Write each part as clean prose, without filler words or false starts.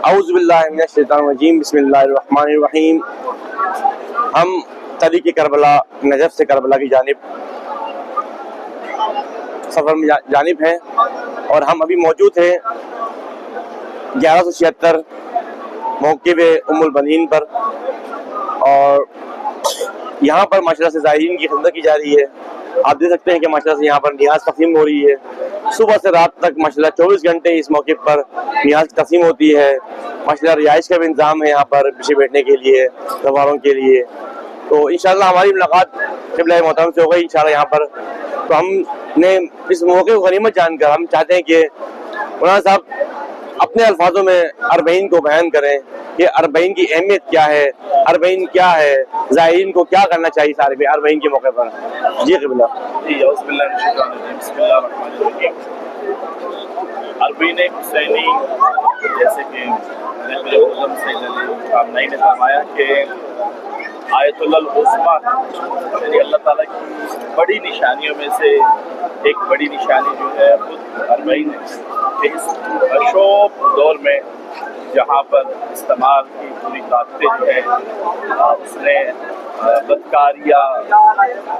اعوذ باللہ من الشیطان الرجیم، بسم اللہ الرحمن الرحیم۔ ہم طریق کربلا نجف سے کربلا کی جانب سفر میں جانب ہیں، اور ہم ابھی موجود ہیں 1176 موقع ام البنین پر، اور یہاں پر ماشاءاللہ سے زائرین کی خدمت کی جا رہی ہے۔ آپ دیکھ سکتے ہیں کہ ماشاءاللہ سے یہاں پر نیاز تقسیم ہو رہی ہے، صبح سے رات تک ماشاءاللہ 24 گھنٹے اس موقع پر نیاز تقسیم ہوتی ہے۔ ماشاءاللہ رہائش کا بھی انتظام ہے یہاں پر پیچھے بیٹھنے کے لیے، گواروں کے لیے۔ تو انشاءاللہ ہماری ملاقات قبلہ محترم سے ہو گئی انشاءاللہ یہاں پر۔ تو ہم نے اس موقع کو غنیمت جان کر ہم چاہتے ہیں کہ مولانا صاحب اپنے الفاظوں میں اربعین کو بیان کریں کہ اربعین کی اہمیت کیا ہے، اربعین کیا ہے، زائرین کو کیا کرنا چاہیے سارے پہ اربعین کے موقع پر۔ جی قبلہ۔ جی اعوذ باللہ من الشیطان الرجیم، بسم اللہ الرحمن الرحیم۔ اربعین حسینی، جیسے کہ نبی اعظم صلی اللہ علیہ وسلم نے فرمایا کہ آیت اللہ العظمیٰ، یعنی اللہ تعالیٰ کی بڑی نشانیوں میں سے ایک بڑی نشانی جو ہے خود اربعین ہے۔ اس اشوب دور میں جہاں پر استعمال کی پوری طاقتیں جو ہے اس نے بدکاریہ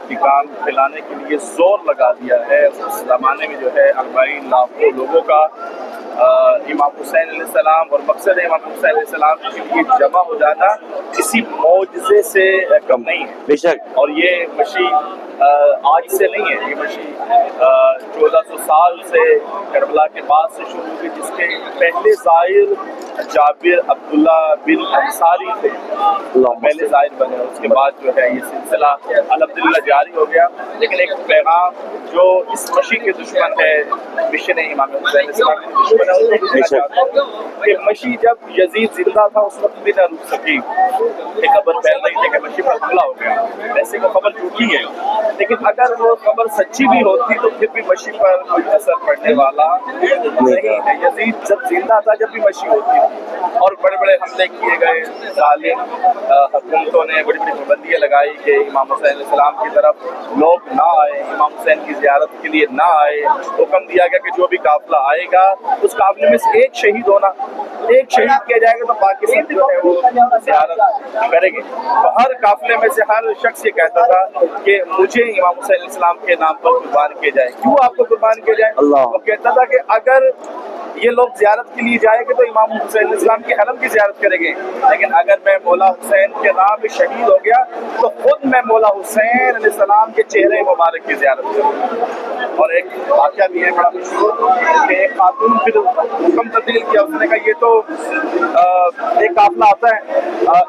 کی کام پھیلانے کے لیے زور لگا دیا ہے۔ اس زمانے میں جو ہے 40 لاکھوں لوگوں کا امام حسین علیہ السلام اور مقصد امام حسین علیہ السلام کے لیے جمع ہو جانا کسی معجزے سے کم نہیں ہے، بے شک۔ اور یہ مشی آج سے نہیں ہے، یہ مشی 1400 سال سے کربلا کے بعد سے شروع ہوئی، جس کے پہلے زائر جابر عبداللہ بن انصاری تھے، پہلے زائر بنے۔ اس کے بعد جو ہے یہ سلسلہ الحمدللہ جاری ہو گیا۔ لیکن ایک پیغام جو اس مشی کے دشمن ہے، مشن امام حسین علیہ السلام کے دشمن ہے، ان کو دینا چاہتا ہوں کہ مشی جب یزید زندہ تھا اس وقت بھی نہ رک سکی کہ خبر پھیل رہی تھی کہ مشی پر حملہ ہو گیا، ویسے وہ خبر جھوٹی ہے، لیکن اگر وہ خبر سچی بھی ہوتی تو پھر بھی مشی پر کوئی اثر پڑنے والا نہیں ہے۔ یزید جب زندہ تھا جب بھی مشی ہوتی تھی، اور بڑے بڑے حملے کیے گئے، ظالم حکومتوں نے بڑی بڑی پابندیاں لگائی کہ امام حسین علیہ السلام کی طرف لوگ نہ آئے، امام حسین کی زیارت کے لیے نہ آئے۔ حکم دیا گیا کہ جو بھی قافلہ آئے گا اس قافلے میں سے ایک شہید ہونا، ایک شہید کیا جائے گا تو باقی سب جو ہے وہ زیارت کریں گے۔ تو ہر قافلے میں سے ہر شخص یہ کہتا تھا کہ مجھے امام حسین علیہ السلام کے نام پر قربان کیا جائے۔ کیوں آپ کو قربان کیا جائے؟ وہ کہتا تھا کہ اگر یہ لوگ زیارت کے لیے جائیں گے تو امام حسین علیہ السلام کے حرم کی زیارت کریں گے، لیکن اگر میں مولا حسین کے نام شہید ہو گیا تو خود میں مولا حسین علیہ السلام کے چہرے مبارک کی زیارت کروں گا۔ اور ایک واقعہ بھی ہے بڑا مشہور کہ ایک خاتون پھر حکم تبدیل کیا، اس نے کہا یہ تو ایک قافلہ آتا ہے،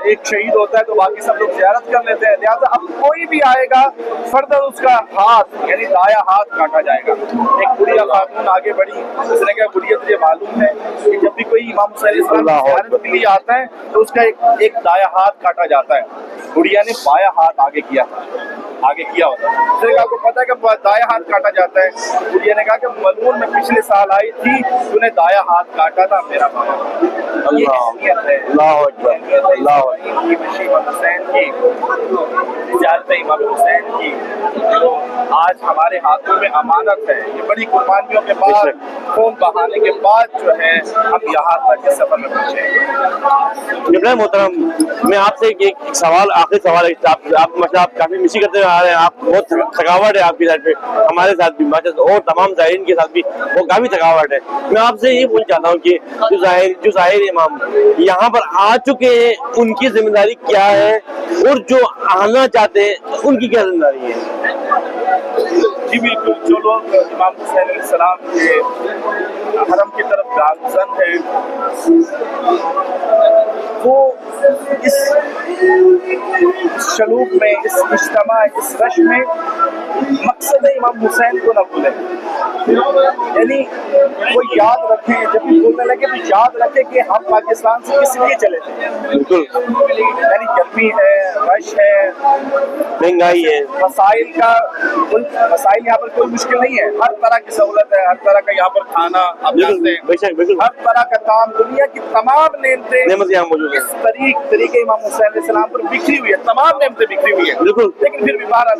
ایک شہید ہوتا ہے تو باقی سب لوگ زیارت کر لیتے ہیں، لہٰذا اب کوئی بھی آئے گا فردر اس کا ہاتھ یعنی دایاں ہاتھ کاٹا جائے گا۔ ایک بڑھیا خاتون آگے بڑھی، اس نے کہا بڑھیا تجھے معلوم ہے کہ جب بھی کوئی امام حسین علیہ السلام زیارت کے لیے آتا ہے تو اس کا ایک دایاں ہاتھ کاٹا جاتا ہے۔ بڑھیا نے بایاں ہاتھ آگے کیا ہوتا ہے، اس نے کہا آپ کو پتا ہے کہ دایاں ہاتھ کاٹا جاتا ہے؟ بڑھیا نے کہا کہ ملعون میں پچھلے سال آئی تھی، تو نے دایاں ہاتھ کاٹا تھا، میرا بایاں۔ اللہ اکبر، اللہ امام حسین کی زیارت امام حسین کی جو آج ہمارے ہاتھوں میں امانت ہے، یہ بڑی قربانیوں کے بعد، خون بہانے کے بعد جو ہے ہم یہاں تک اس سفر میں پہنچے۔ ابراہیم محترم، میں آپ سے ایک سوال، آخری سوال ہے، آپ ماشاءاللہ آپ کافی مشی کرتے ہوئے آ رہے ہیں، آپ بہت تھکاوٹ ہے آپ کی سائڈ پہ، ہمارے ساتھ بھی ماشاءاللہ اور تمام زائرین کے ساتھ بھی وہ کافی تھکاوٹ ہے۔ میں آپ سے یہ پوچھنا چاہتا ہوں کہ جو ظاہر امام یہاں پر آ چکے ہیں ان کی ذمہ داری کیا ہے، اور جو آنا چاہتے ہیں ان کی کیا ذمہ داری ہے؟ جی بالکل، جو لوگ امام حسین علیہ السلام کے حرم کی طرف گامزن ہیں وہ اس شلوغ میں، اس اجتماع، اس رش میں مقصد امام حسین کو نہ بھولیں، یعنی وہ یاد رکھیں، جب بھی بولنے لگے تو یاد رکھیں کہ ہم پاکستان سے کس لیے چلے تھے۔ بالکل، یعنی گرمی ہے، رش ہے، مہنگائی ہے، مسائل یہاں پر کوئی مشکل نہیں ہے، ہر طرح کی سہولت ہے، ہر طرح کا یہاں پر کھانا آپ جانتے ہیں، ہر طرح کا کام، دنیا کی تمام نعمتیں یہاں موجود اس طریقے امام حسین علیہ السلام پر بکھری ہوئی ہے، تمام نعمتیں بکھری ہوئی ہیں۔ لیکن پھر بھی بہرحال